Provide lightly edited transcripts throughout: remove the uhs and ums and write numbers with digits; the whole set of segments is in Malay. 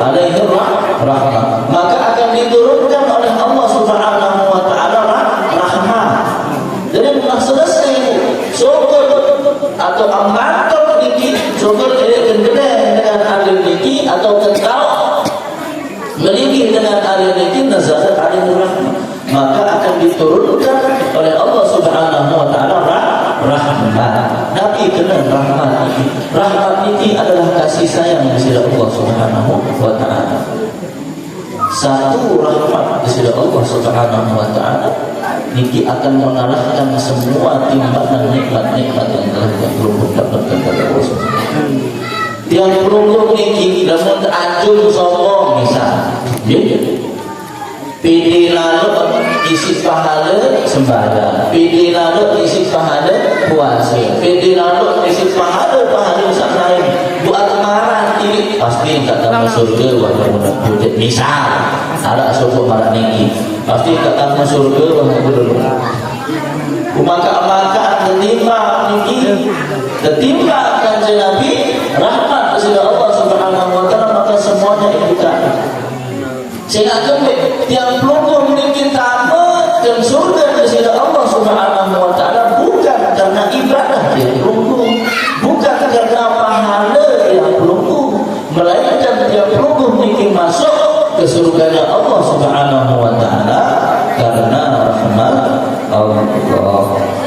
alaihi rahmah, maka akan diturunkan oleh Allah Subhanahu wa taala rahmat. Jadi telah selesai syukur atau amankan niki, syukur gede dengan alim niki atau kentau melingkih dengan alim niki nazalat alaihi rahmah, maka akan diturunkan oleh Allah Subhanahu wa taala rahmat. Nabi kena rahmat ini. Rahmat ini adalah kasih sayang dari Allah Subhanahu wa taala. Satu rahmat dari Allah Subhanahu wa taala niki akan mengalahkan semua timbangan nikmat-nikmat yang telah kita dapatkan dari Allah Subhanahu wa taala. Tiang perunggu niki lamun ajung sombong misal. Pilih lalu isi pahala sembahyang, pilih lalu isi pahala puasa, pilih lalu isi pahala usaha lain. Buat marah ini pasti kata surga wahai budak. Misal ada surga marah niki, pasti kata surga wahai budak. Maka ketimpa niki, ketimpa kanjeng Nabi rahmat dari Allah Subhanahu wa taala, maka semuanya ikutan. Sehingga kembali tiang pelukung niki tamat dan surga dari Allah Subhanahu wa taala bukan karena ibadah tiang pelukung, bukan karena pahala tiang pelukung, melainkan tiang pelukung niki masuk ke surganya Allah Subhanahu wa taala karena rahmat Allah,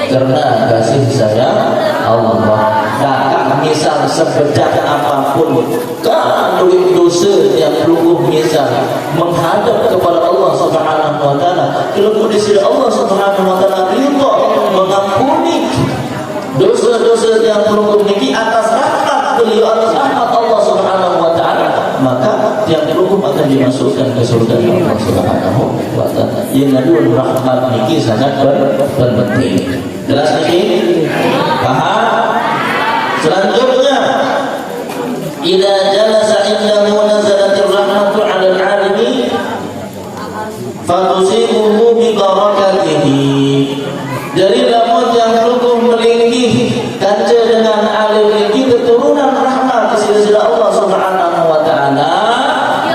karena kasih sayang Allah. Nah, misal sebejat apapun kalau dosa yang pelukung misal menghadap kepada Allah Subhanahu wa taala, kalau disini Allah Subhanahu wa taala ridha mengampuni dosa-dosa yang pelukung niki atas rahmat beliau, atas rahmat Allah Subhanahu wa taala, maka yang pelukung akan dimasukkan ke surga Allah Subhanahu wa taala. Yang kedua, rahmat niki sangat penting. Jelas niki? Paham? Selanjutnya, idza jalasa indahu nazalatir rahmatu 'alal 'alimi fatusibuhu bi barakatihi. Jadi lamun yang rukun melingkih kanca dengan alim ini keturunan rahmat dari Allah Subhanahu wa taala,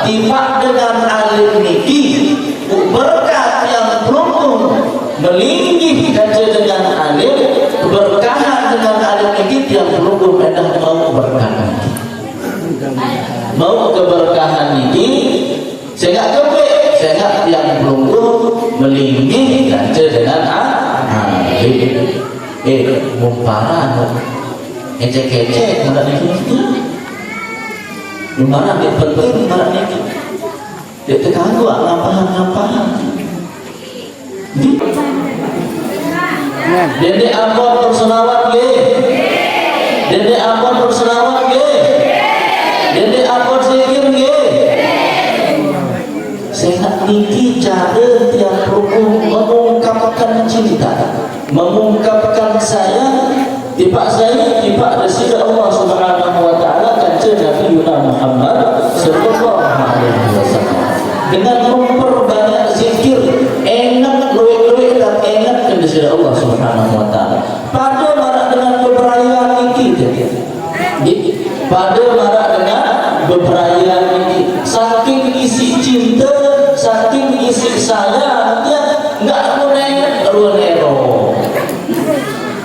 tiba dengan alim niki berkat yang rukun melingkih kanca dengan alim, berkahan dengan alim niki yang rukun edah mau berkahan, mau keberkahan ini sehingga kebek, sehingga yang rukun melingkih kanca dengan mumparan ecek-ecek marah niki mumparan dia penting marah niki dia terganggu ngampahan dede ampun berselawat ge, dede ampun berselawat ge, dede ampun zikir ge. Sehat niki cara tiap rukun mengungkapkan cinta, mengungkapkan sayang tiba saya tiba dari Allah Subhanahu wa taala kanca Nabi Muhammad sallallahu alaihi wasallam dengan memperbanyak zikir enak luwe-luwe dan enak dari Allah Subhanahu wa taala. Pada marak dengan beperayaan niki, pada marak dengan beperayaan niki, saking isi cinta, saking isi sayang, dia enggak menengok ruang ero,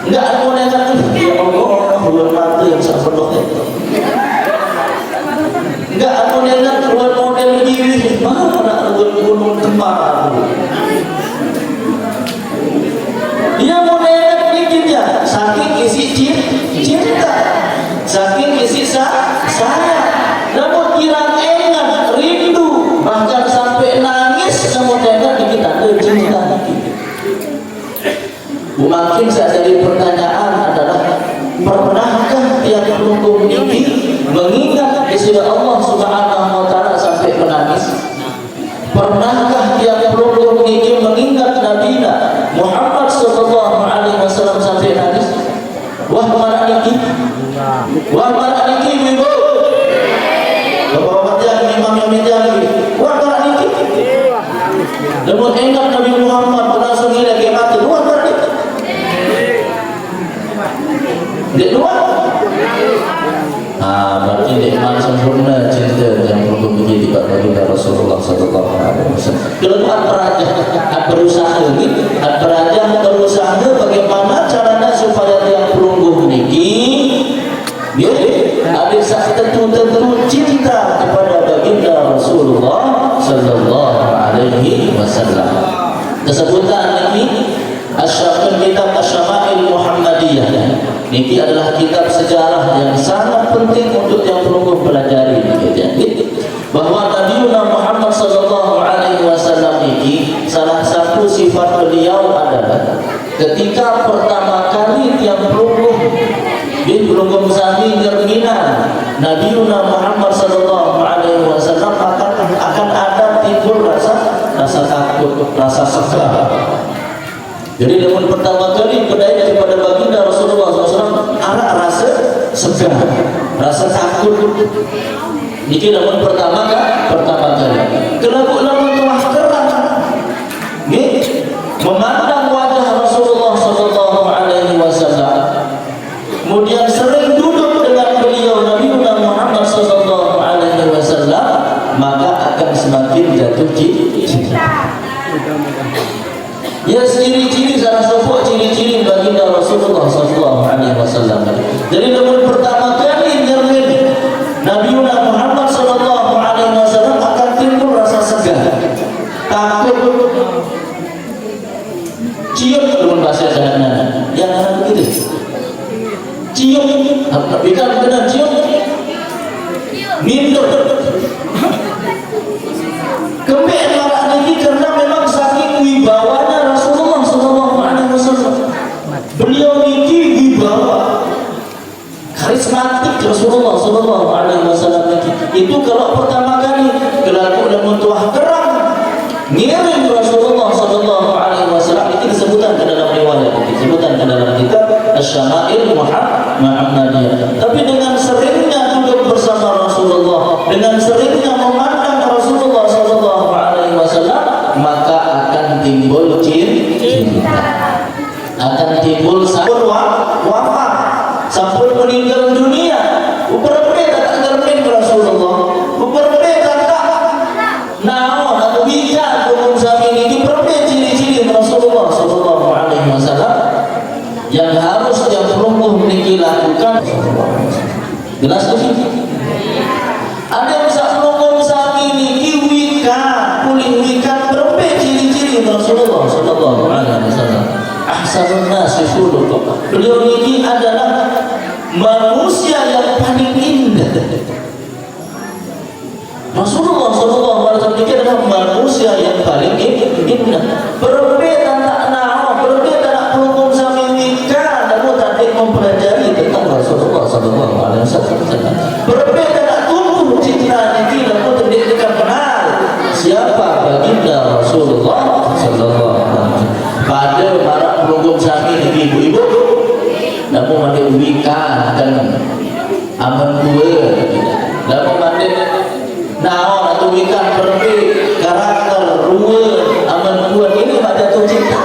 enggak menengok ya Allah ruang mata yang sepenuhnya, enggak menengok ruang model diri mana ruang gunung kembar. Dia menengok dikit ya, saking isi cinta, saking isi sayang, namun kira enak rindu bahkan sampai nangis, namun enak dikit ada cinta dikit. Makin saya jadi pertanyaan adalah, pernahkah tiap pelukung ini mengingat istilah Allah Subhanahu wa taala sampai menangis? Pernahkah tiap pelukung ini mengingat Nabi Muhammad sallallahu alaihi wasallam sampai nangis? Wah mana niki? Wah mana niki ibu? Bapak-bapak yang imam yang menjadi, wah mana niki? Namun ingat Nabi Muhammad langsung hilang dia mati. Wah mana niki? Dek luar? Berarti dek mana sempurna cinta yang perlu begini. akibat baginda Rasulullah sallallahu alaihi wasallam. Kalau peraja berusaha berusaha bagaimana caranya supaya tiang pelungguh niki ada tentu cinta kepada baginda Rasulullah sallallahu alaihi wasallam. Kesebutan ini kitab Asy-Syama'il Muhammadiyah. Niki adalah kitab sejarah yang sangat penting untuk yang pelungguh pelajari bahwa Nabi Muhammad sallallahu alaihi wasallam ini salah satu sifat beliau adalah ketika pertama kali tiang pelungguh di pelungguh sami ngerminan Nabi Muhammad sallallahu alaihi wasallam akan ada timbul rasa takut, rasa segar. Jadi namun pertama kali berdaya kepada baginda Rasulullah SAW ada rasa segar, rasa takut. Ini namun pertama kali. Kenapa namun telah terang? Memandang wajah Rasulullah SAW, kemudian sering duduk dengan beliau Nabi Muhammad SAW, maka akan semakin jatuh cinta. Ya, ciri-ciri salah satu ciri-ciri baginda Rasulullah SAW. Jadi namun pertama kali ngerti Nabi Muhammad SAW akan timbul rasa segar, takut, cium dengan bahasa sederhana. Yang ada begitu, cium, bukan benar cium, minder. Kemudian marah ini karena memang saking wibawanya Rasulullah SAW. Beliau ini wibawa, karismatik Rasulullah SAW. Itu kalau pertama kali kelakuan mutuah terang ngiring Rasulullah SAW. Itu disebutkan ke dalam riwayat, disebutkan ke dalam kitab Asy-Syama'il Muhammadiyah. Tapi dengan seringnya duduk bersama Rasulullah, dengan seringnya memandang Rasulullah SAW, maka akan timbul cinta, akan timbul sampun wafat, sampun meninggal dunia. Berbeda tak ngerti Rasulullah, berbeda tak naon atau bijak umum sami ini berbeda ciri-ciri Rasulullah SAW yang harus yang pelungguh niki lakukan. Jelas tu sih. Ada yang bisa pelungguh sami niki pulih wika berbeda ciri-ciri Rasulullah SAW. Ahsanun nasi khuluqan. Beliau ini adalah manusia yang paling indah. Rasulullah SAW ini adalah manusia yang paling indah. Berbeda tak naon, berbeda tak pelungguh sami wika, namun tadi mempelajari tentang Rasulullah SAW. Berbeda tak tumbuh cinta ini, namun tidak kenal siapa baginda Rasulullah SAW. Pada para pelungguh sami ibu-ibu, namun ada wika dan aman tua, namun ada naon atau wika berbeda karakter ruang aman tua. Ini pada jatuh cinta.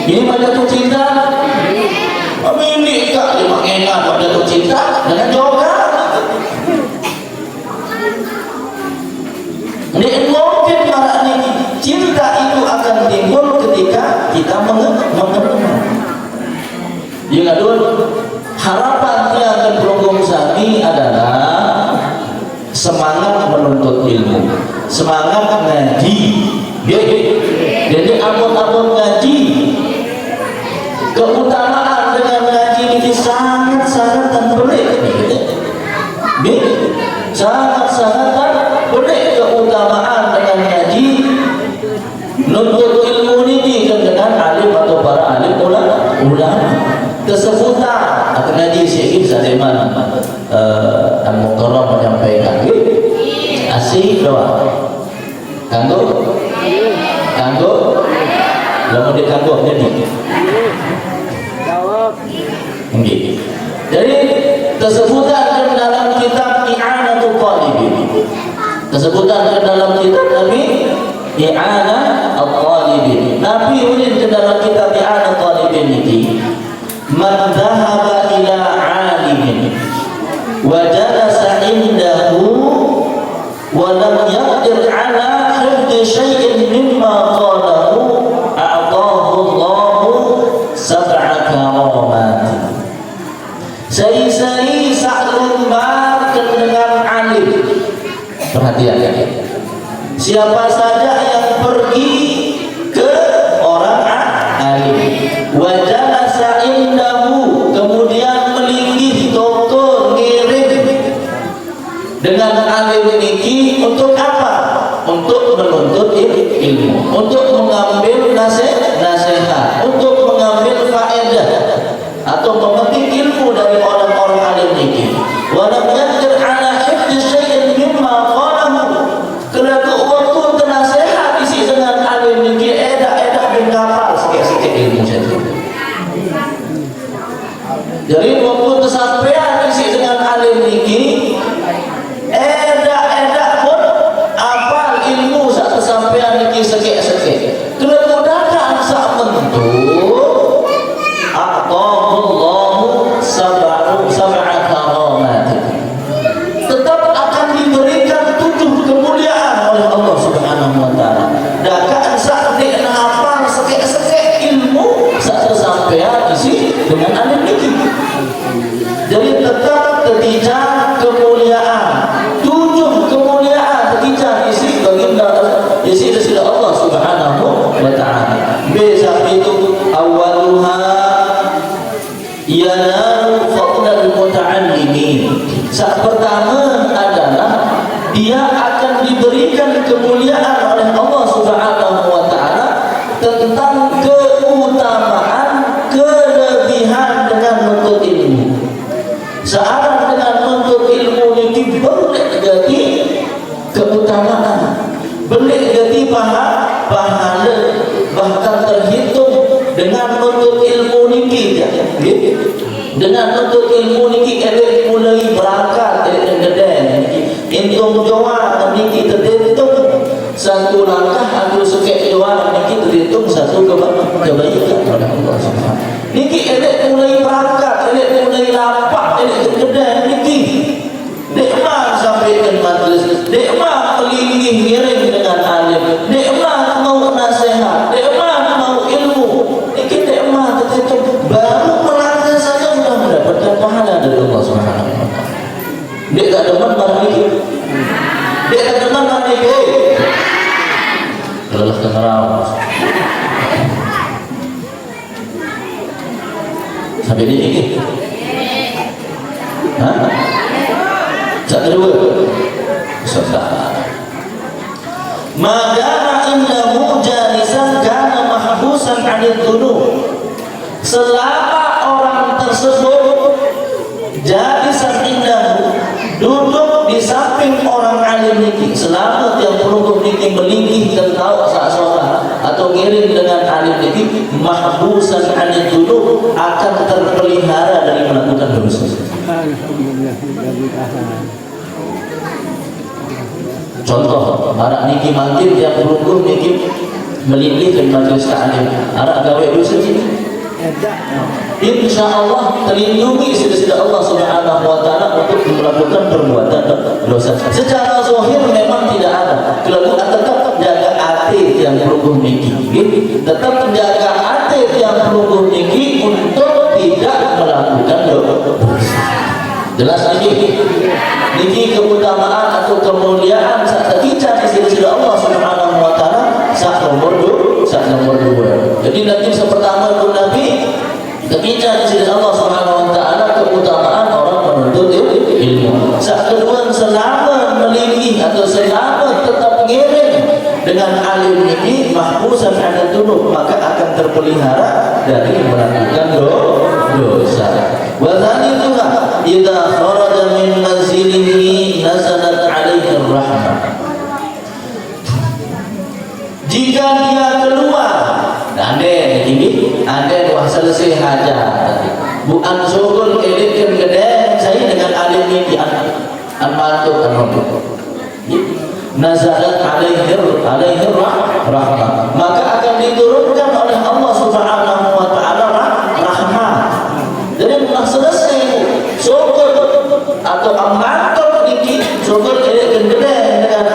Ini pada jatuh cinta. Ini kak lima enak pada jatuh cinta dengan juga. Ini mungkin marah ini cinta itu akan timbul ketika kita mengenal. Yang kedua, harapan yang akan pelungguh sami adalah semangat menuntut ilmu, semangat ngaji. Jadi abot-abot ngaji, keutamaan dengan ngaji ini sangat-sangat berat. Sangat-sangat berat keutamaan dengan ngaji. Nuntut ilmu ini dengan alim atau para alim ulama. Kesebutan akan ngaji Syekh Saliman Al-Muqarram menyampaikan asih doa kanggo lamun dikanggo jadi jawab nggih. Jadi kesebutan dalam kitab I'anatul Talibin, kesebutan dalam kitab Nabi I'anatul Talibin, Nabi unin dalam kitab I'anatul Talibin ini, man dhahaba ila alimin wa jalasa indahu wa lam yaqdir ala hifdhi syai'in mimma qalahu a'tahu Allahu sab'a karamat. Sai-sai saklumbar dengan alim. Perhatian ya. Siapa saja yang pergi ke orang alim, wa jalasa indahu, kemudian melinggih toko ngirim dengan alim niki untuk apa? Untuk menuntut ilmu, untuk mengambil nasihat, untuk mengambil faedah atau memetik ilmu dari orang-orang alim niki. Wa lam yaqdir ala hifdhi syai'in mimma qalahu, kelak waktu nasihat isi dengan alim niki edak kapal sikit-sikit ilmu saja. Jadi waktu kesampaian isi dengan alim niki edak pun apal ilmu saat kesampaian niki sikit-sikit. Kelak datang saat menentu a'tahullahu sab'a karamat, tetap akan diberikan 7 kemuliaan oleh Allah Subhanahu wa taala. Dakaan saat dia hafal sekek-sekek ilmu saat kesampaian isi dengan alim niki. Jadi tetap ketika kemuliaan 7 kemuliaan ketika isi baginda isi dari Allah Subhanahu wa taala. Besok itu awaluha yanalu fadlal muta'allimin. Saat pertama adalah dia akan diberikan kemuliaan oleh Allah Subhanahu wa taala tentang keutamaan kelebihan dengan menuntut ilmu. Saat dengan menuntut ilmu ini boleh jadi keutamaan, boleh jadi pahala, bahkan terhitung dengan menuntut ilmu niki. Dengan menuntut ilmu niki elek mulai berangkat elek gede intung doa niki terhitung satu langkah atau sekek doa niki terhitung satu kebaikan oleh Allah Subhanahu. Niki elek mulai berangkat elek mulai lapak elek gede niki nikmat sampai ke majlis, nikmat melinggih ngiring dengan alim, nikmat mau nasihat, nikmat mau ilmu, niki nikmat terhitung baru melangkah saja sudah mendapatkan pahala dari Allah Subhanahu wa taala. Dia tak deman barang niki, dia tak deman barang niki, lelah kemarau sampai ini niki, kedua sudah madana innahu jalisan kana mahbusan 'anil dhunub, selama orang tersebut jalisan indahu duduk di samping orang alim niki, selama dia pelungguh niki melinggih dan tahu saat sholat atau ngirim dengan alim niki, mahbusan 'anil dhunub, akan terpelihara dari melakukan dosa. Contoh, arak niki mangkir tiap pelungguh niki melinggih ke majlis ta'lim, arak gawe dosa niki, insya Allah terlindungi sida-sida Allah Subhanahu wa taala untuk melakukan perbuatan dosa. Secara zahir memang tidak ada. Kalau tetap jaga hati yang pelungguh niki, tetap jaga hati yang pelungguh niki untuk tidak melakukan dosa. Jelas niki keutamaan atau kemuliaan saat ketika sida-sida Allah Subhanahu wa taala saat nomor 2. Jadi nanti pertama itu Nabi ketika di sisi Allah Subhanahu wa taala keutamaan orang menuntut ilmu. Saat kedua selama melinggih atau selama tetap ngiring dengan alim ini mahfusan 'anil dhunub, maka akan terpelihara dari melakukan dosa. Wa dzalika idza kharaja min manzilihi nazalat 'alaihi rahmah. Jika dia keluar, ande wah selesai hajat tadi. Bukan syukur elit gede saya dengan alim ini an mantu kan nazalat alaihi rahmah, maka akan diturunkan oleh Allah Subhanahu wa taala rahmah. Jadi sudah selesai syukur atau amantul ini syukur elit gede dengan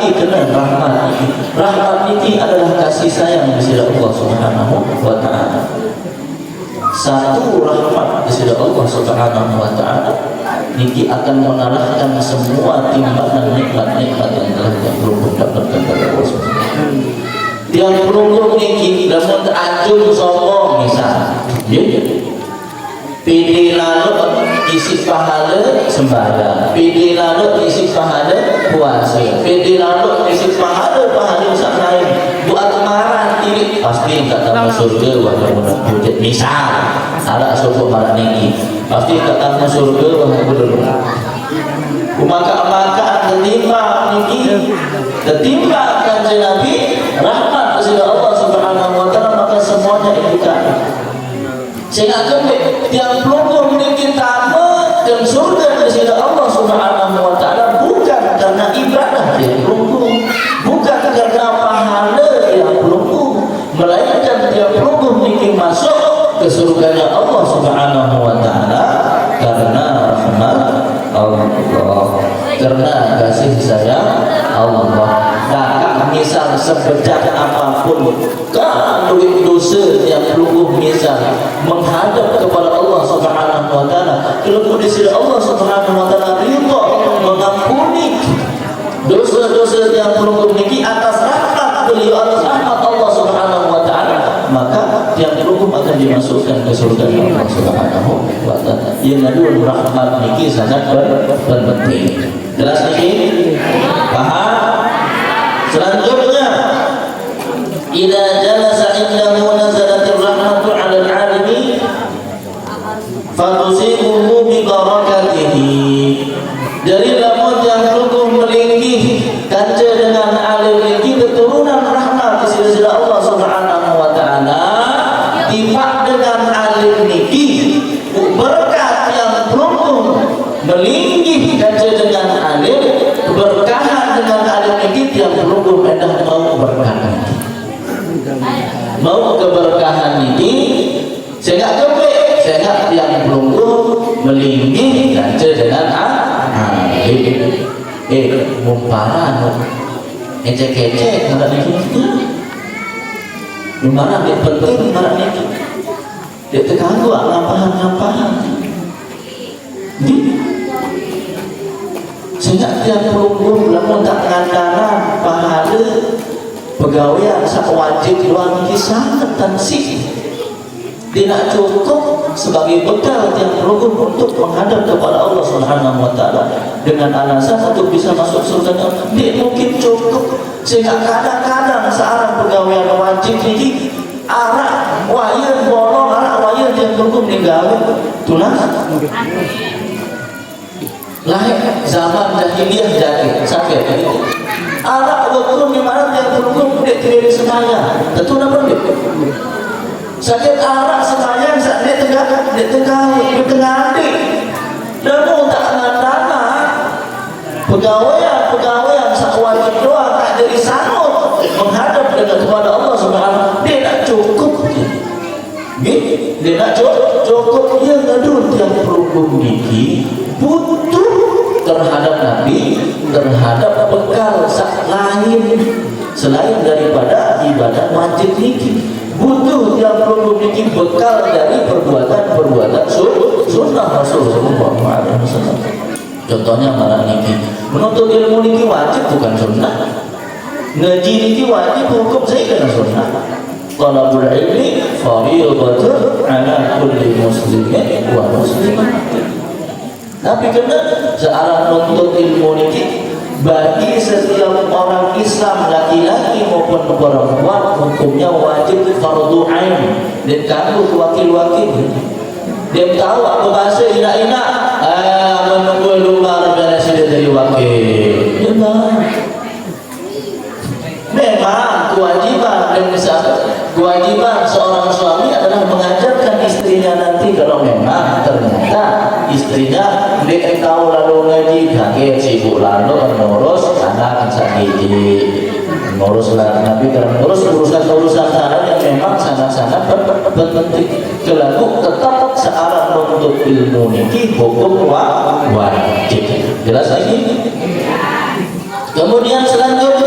lagi kena rahmat ini. Rahmat ini adalah kasih sayang dari Allah Subhanahu wa taala. Satu rahmat dari Allah Subhanahu wa taala niki akan mengalahkan semua timbangan nikmat-nikmat yang telah berhubung dapatkan dari Allah Subhanahu. Yang berhubung niki lamun ajung sombong misal, ya. Pilih lalu isi pahala sembahyang, pilih lalu isi pahala puasa, pilih lalu isi pahala usaha lain. Buat kemaran ini pasti kata surga wahai budak misal ada suatu marah niki pasti kata surga wahai budak. Maka ketimpa niki ketimpa kanjeng Nabi rahmat dari Allah Subhanahu wa taala maka semuanya ibukan. Sehingga kembali tiang pelunggung niki tamu dan surga dari Allah Subhanahu wa taala bukan karena ibadah tiang pelunggung, bukan karena pahala tiang pelunggung, melainkan tiang pelunggung niki masuk ke surganya Allah Subhanahu wa taala karena rahmat Allah, karena kasih sayang Allah. Nah, misal sebejat apapun kalau dosa yang pelungguh misal menghadap kepada Allah Subhanahu wa taala, kalau kondisi Allah Subhanahu wa taala ridha mengampuni dosa-dosa yang pelungguh niki atas rahmat beliau, atas rahmat Allah Subhanahu wa taala, maka yang pelungguh akan dimasukkan ke surga Allah Subhanahu wa taala. Yang kedua rahmat niki sangat penting. Jelas niki? Paham? Selanjutnya, idza jalasa indahu nazalatir rahmatu 'alal 'alimi fatusibuhu bi barakatihi. Jadi lamun yang rukun melingkih kanca dengan alim ini keturunan rahmat di sisi Allah Subhanahu wa taala tiba dengan alim niki berkat yang rukun melingkih kanca dengan alim berkahan dengan alim niki yang rukun endah mau berkahan mau keberkahan ini sehingga kembali sehingga yang rukun melingkih kanca dengan mumparan ecek-ecek marah niki gimana dia penting marah niki dia terganggu ngampahan sehingga tiap pelungguh lamun tak ngandaran pahala pegawai sak wajib luar niki sangat tansih tidak cukup sebagai bekal yang perlu untuk menghadap kepada Allah Subhanahu wa taala dengan alasan untuk bisa masuk surga. Tidak mungkin cukup sehingga kadang-kadang seorang pegawai yang wajib ini arak wayar bolong arak wayar yang perlu meninggal tunas lahir zaman jahiliyah jadi sakit itu arak waktu di mana yang perlu tidak semaya tentu nak pergi sakit arak semayang saat dia tengah adik namun tak ngandana pegawai yang wajib doa tak jadi sanggup menghadap dengan kepada Allah Subhanahu dia tak cukup dia tak cukup dia ngadu yang perlu niki butuh terhadap Nabi terhadap bekal sak lain selain daripada ibadah wajib niki butuh yang perlu memiliki bekal dari perbuatan sunnah Rasulullah SAW. Contohnya malah niki menuntut ilmu niki wajib bukan sunnah, ngaji niki wajib hukum saya sunnah. Talabul ilmi fardhatun 'ala kulli muslimin wa muslimah. Tapi kena searah menuntut ilmu niki bagi setiap orang Islam laki-laki maupun perempuan hukumnya wajib fardu ain dan kanggo wakil-wakil dia tahu apa bahasa ina-ina menunggu lumar dan sudah jadi wakil memang kewajiban seorang suami adalah mengajarkan istrinya nanti kalau memang ternyata istrinya dia tahu lalu ngaji kaget sibuk lalu ngurus anak sakit ngurus Nabi karena ngurus urusan hal yang memang sangat-sangat penting kelaku tetap searah untuk ilmu niki hukum wajib jelas lagi kemudian selanjutnya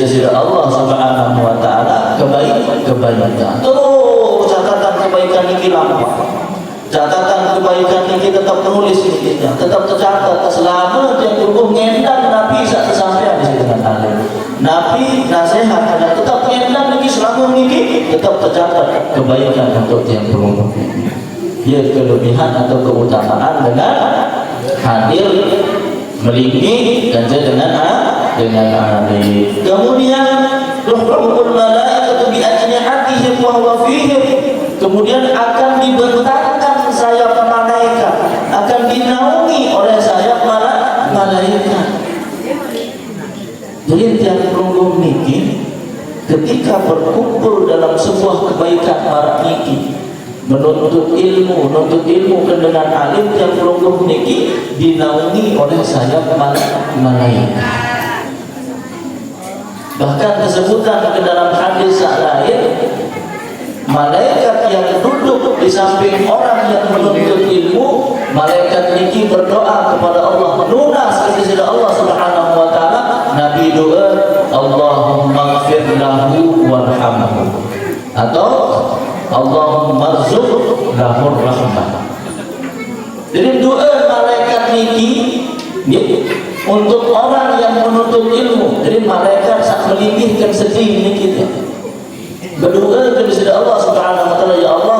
sida Allah Subhanahu wa taala kebaikan. Terus catatan kebaikan ini lampah. Catatan kebaikan ini tetap menulis ini, tetap tercatat selama dia cukup ngendang Nabi saat sampai di situ dengan alim. Nabi nasihat dan tetap ngendang lagi selama ini tetap tercatat kebaikan untuk yang berumur. Ia kelebihan atau keutamaan dengan hadir melingki dan dengan alim. Kemudian ruhul malaikatu bi ajnihatihim wa huwa fihim. Kemudian akan dibentangkan sayap malaikat, akan dinaungi oleh sayap malaikat. Jadi tiap pelunggung niki ketika berkumpul dalam sebuah kebaikan para niki menuntut ilmu dengan alim, tiap pelunggung niki dinaungi oleh sayap malaikat. Bahkan disebutkan ke dalam hadis lain, malaikat yang duduk di samping orang yang menuntut ilmu, malaikat niki berdoa kepada Allah, lunas kepada Allah Subhanahu wa taala. Nabi doa, Allahumma ighfir lahu warhamhu, atau Allahumma rzuq lahu rahmah. Jadi doa malaikat niki untuk orang yang menuntut ilmu. Jadi malaikat sak melipihkan sedih niki berdoa kepada Allah Subhanahu wa taala, ya Allah,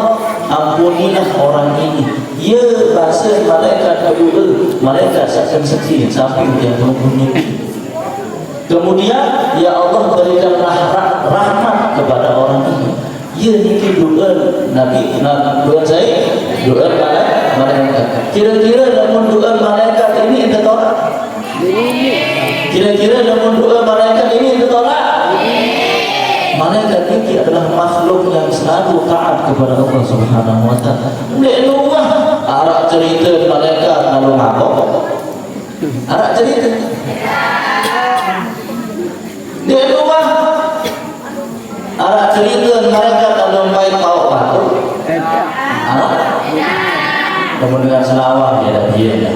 ampunilah orang ini. Ya, bahasa malaikat berdoa, malaikat akan sedih sampai dia menghuni. Kemudian ya Allah, berikanlah rahmat kepada orang ini. Ya, ini doa Nabi, doa saya, doa malaikat. Kira-kira dalam doa malaikat ini ditolak? Kira-kira dalam doa malaikat ini ditolak? Malaikat ini adalah makhluk yang selalu taat kepada Allah Subhanahu wa taala. Leluah arak cerita malaikat lalu ngapa? Arak cerita. Leluah arak cerita malaikat lalu baik tahu patuh. Arak. Kemudian selawat dia dah.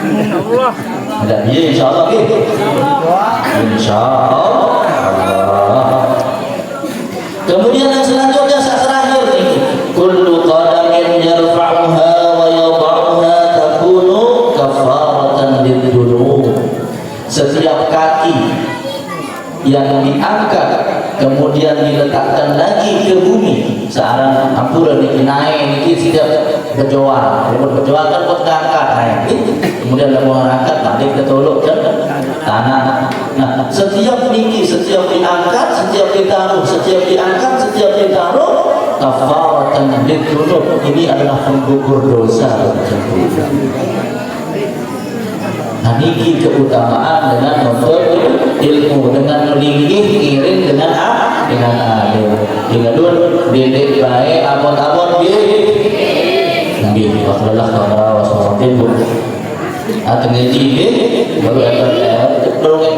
Insyaallah. Ada dia insyaallah. Insyaallah. Kemudian yang selanjutnya terakhir ini, kullu qadamin yarfa'uha wa yadh'uha takunu kafaratan lidhunub. Setiap kaki yang diangkat kemudian diletakkan lagi ke bumi, searang ampura niki naik niki setiap berjuang kan buat ngangkat naik, kemudian dah mau ngangkat balik ke tolok ke tanah. Nah, setiap niki, setiap diangkat, setiap ditaruh, setiap diangkat, setiap ditaruh, kafaratan lidhunub. Ini adalah penggugur dosa. Nah, niki keutamaan dengan menuntut ilmu, dengan melinggih iring dengan alim. Dengan dedek baik abot-abot nggih wasallallahu alaihi wasallam. Atau ngaji baru ada dongeng